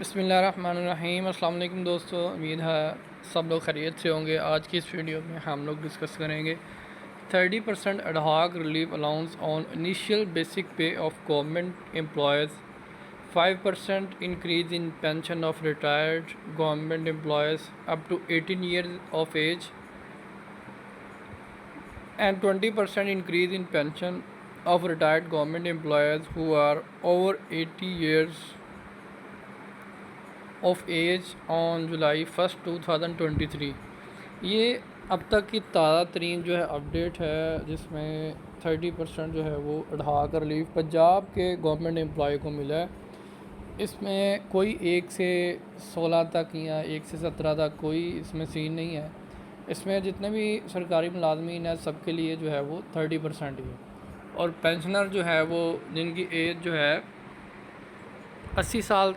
बिस्मिल्लाहिर्रहमानिर्रहीम। अस्सलाम वालेकुम दोस्तों, उम्मीद है सब लोग खैरियत से होंगे। आज की इस वीडियो में हम लोग डिस्कस करेंगे 30% ad hoc relief allowance on initial basic pay of government employees, 5% increase in pension of retired government employees up to 18 years of age and 20% increase in pension of retired government employees who are over 80 years of age on July 1 2023। ये अब तक की ताज़ा तरीन जो है update है, जिसमें 30% जो है वो एडहॉक रिलीफ पंजाब के गवर्नमेंट एम्प्लॉय को मिला है। इसमें कोई 1 से 16 तक या 1 से 17 तक कोई इसमें सीन नहीं है। इसमें जितने भी सरकारी मुलाजमीन हैं सबके लिए जो है वो 30% ही है। और पेंशनर जो है वो जिनकी एज जो है 80 साल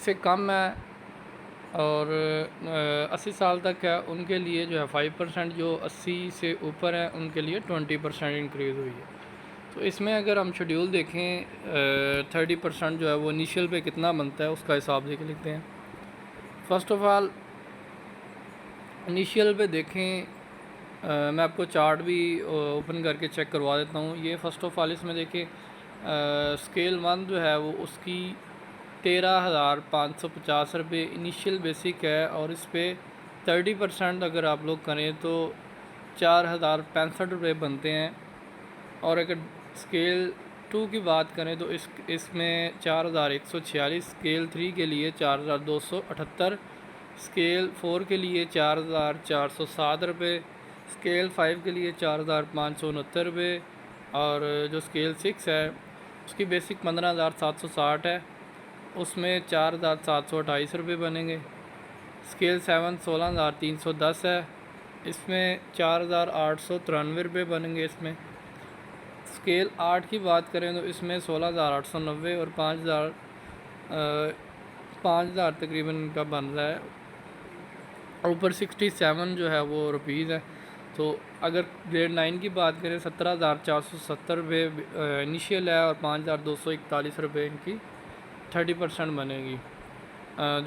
से कम है और 80 साल तक है, उनके लिए जो है 5%, जो 80 से ऊपर है उनके लिए 20% इंक्रीज़ हुई है। तो इसमें अगर हम शेड्यूल देखें 30% जो है वो इनिशियल पे कितना बनता है उसका हिसाब देख लेते हैं। फ़र्स्ट ऑफ़ ऑल इनिशियल पे देखें, मैं आपको चार्ट भी ओपन करके चेक करवा देता हूँ। ये फ़र्स्ट ऑफ़ ऑल इसमें देखें स्केल 1 जो है वो उसकी 13,550 रुपये इनिशियल बेसिक है, और इस पर 30% अगर आप लोग करें तो 4,065 रुपये बनते हैं। और अगर स्केल 2 की बात करें तो इसमें 4,146, स्केल 3 के लिए 4,278, स्केल 4 के लिए 4,407 रुपये, स्केल 5 के लिए 4,569 रुपये, और जो स्केल 6 है उसकी बेसिक 15,760 है, उसमें 4,728 रुपये बनेंगे। स्केल 7 16,310 है, इसमें 4,893 रुपये बनेंगे। इसमें स्केल 8 की बात करें तो इसमें 16,890 और 5,000 तकरीबन का बन रहा है। ऊपर 67 जो है वो रुपीज़ है। तो अगर ग्रेड 9 की बात करें 17,470 रुपये इनिशियल है, और 5,241 रुपये इनकी 30% बनेगी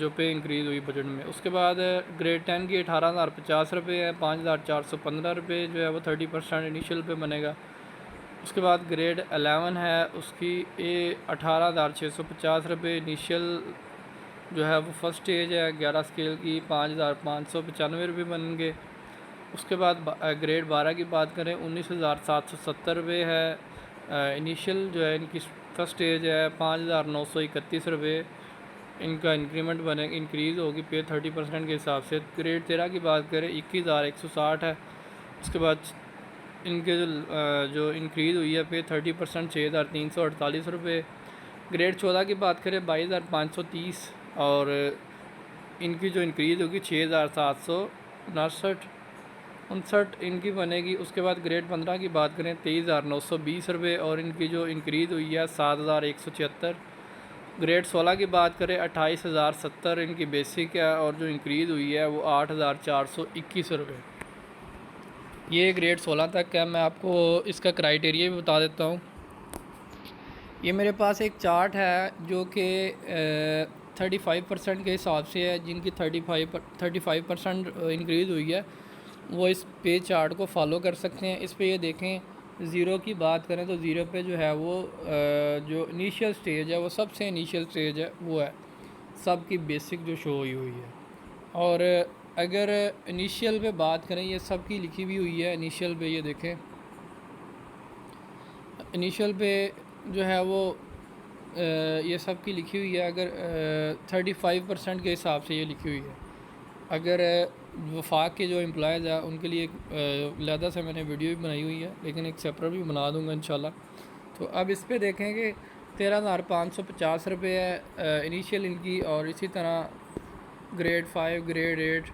जो पे इंक्रीज़ हुई बजट में। उसके बाद ग्रेड 10 की 18,050 रुपये है, 5,415 रुपये जो है वो 30% इनिशियल पे बनेगा। उसके बाद ग्रेड 11 है, उसकी 18,650 रुपये इनिशियल जो है वो फर्स्ट स्टेज है। 11 स्केल की 5,595 रुपये बनेंगे। उसके बाद ग्रेड 12 की बात करें 19,770 रुपये है इनिशियल जो है इनकी फर्स्ट स्टेज है। 5,931 रुपये इनका इंक्रीमेंट बने इंक्रीज़ होगी पे 30% के हिसाब से। ग्रेड 13 की बात करें 21,160 है। उसके बाद इनके जो इंक्रीज़ हुई है पे 30% 6,348 रुपये। ग्रेड 14 की बात करें 22,530, और इनकी जो इंक्रीज़ होगी 6,759 इनकी बनेगी। उसके बाद ग्रेड 15 की बात करें 23,920 रुपये, और इनकी जो इंक्रीज़ हुई है 7,176। ग्रेड 16 की बात करें 28,070 इनकी बेसिक है, और जो इंक्रीज़ हुई है वो 8,421 रुपये। ये ग्रेड 16 तक है। मैं आपको इसका क्राइटेरिया भी बता देता हूँ। ये मेरे पास एक चार्ट है जो कि 35% के हिसाब से है, जिनकी 35% इंक्रीज़ हुई है वो इस पे चार्ट को फॉलो कर सकते हैं। इस पे ये देखें, ज़ीरो की बात करें तो ज़ीरो पे जो है वो जो इनिशियल स्टेज है वो सबसे इनिशियल स्टेज है वो है सब की बेसिक जो शो हुई है। और अगर इनिशियल पे बात करें, ये सब की लिखी भी हुई है इनिशियल पे, ये देखें इनिशियल पे जो है वो ये सब की लिखी हुई है। अगर 35% के हिसाब से ये लिखी हुई है। अगर वफाक के जो एम्प्लॉयज़ हैं उनके लिए अलहदा से मैंने वीडियो भी बनाई हुई है, लेकिन एक सेपरेट भी बना दूंगा इंशाल्लाह। तो अब इस पे देखें कि 13,550 रुपये है इनिशियल इनकी, और इसी तरह ग्रेड 5 ग्रेड 8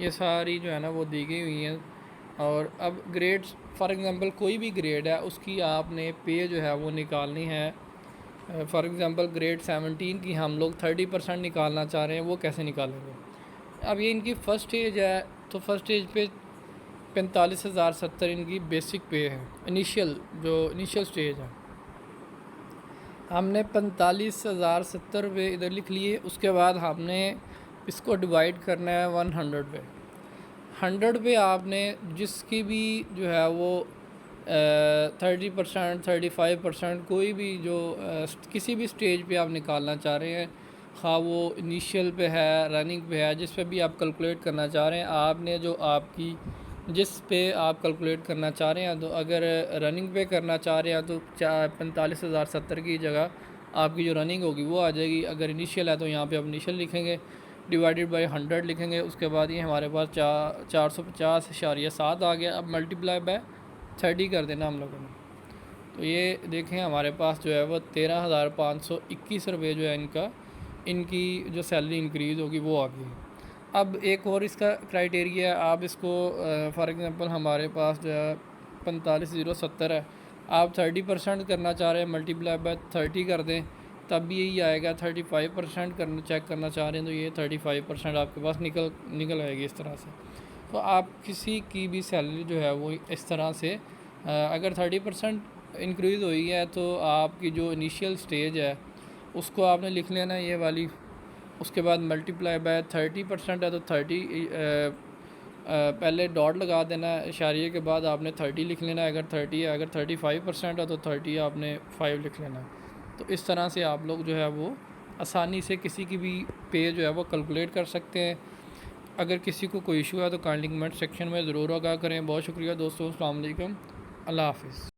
ये सारी जो है ना वो दी गई हुई हैं। और अब ग्रेड फॉर एग्ज़ाम्पल कोई भी ग्रेड है उसकी आपने पे जो है वो निकालनी है। फॉर एग्ज़ाम्पल ग्रेड 17 की हम लोग 30% निकालना चाह रहे हैं, वो कैसे निकालेंगे? अब ये इनकी फ़र्स्ट स्टेज है, तो फर्स्ट स्टेज पे 45,070 इनकी बेसिक पे है, इनिशियल जो इनिशियल स्टेज है। हमने 45,070 इधर लिख लिए। उसके बाद हमने इसको डिवाइड करना है 100 पे। 100 पे आपने जिसकी भी जो है वो 30% 35% कोई भी जो किसी भी स्टेज पे आप निकालना चाह रहे हैं, ख़ा वो इनिशियल पे है, रनिंग पे है, जिस पे भी आप कैलकुलेट करना चाह रहे हैं, आपने जो आपकी जिस पे आप कैलकुलेट करना चाह रहे हैं, तो अगर रनिंग पे करना चाह रहे हैं तो 45,070 की जगह आपकी जो रनिंग होगी वो आ जाएगी। अगर इनिशियल है तो यहाँ पे आप इनिशियल लिखेंगे, डिवाइडेड बाई 100 लिखेंगे। उसके बाद ये हमारे पास 450.7 आ गया। अब मल्टीप्लाई बाय 30 कर देना हम लोगों ने। तो ये देखें हमारे पास जो है वो 13,521 रुपये जो है इनकी जो सैलरी इंक्रीज़ होगी वो आ गई। अब एक और इसका क्राइटेरिया है, आप इसको फॉर एग्ज़ाम्पल हमारे पास जो है 45,070 है, आप 30% करना चाह रहे हैं, मल्टीप्लाई बाय 30 कर दें तब भी यही आएगा। 35% करना चेक करना चाह रहे हैं तो ये 35% आपके पास निकल आएगी इस तरह से। तो आप किसी की भी सैलरी जो है वो इस तरह से अगर 30% इंक्रीज़ हुई है तो आपकी जो इनिशियल स्टेज है उसको आपने लिख लेना ये वाली। उसके बाद मल्टीप्लाई बाय 30% है तो 30 पहले डॉट लगा देना है, इशारिये के बाद आपने 30 लिख लेना है अगर 30 है। अगर 35% है तो 30 आपने 5 लिख लेना है। तो इस तरह से आप लोग जो है वो आसानी से किसी की भी पे जो है वो कैलकुलेट कर सकते हैं। अगर किसी को कोई इशू है तो काइंडली कमेंट सेक्शन में ज़रूर आगाह करें। बहुत शुक्रिया दोस्तों, अस्सलाम वालेकुम, अल्लाह हाफ़िज़।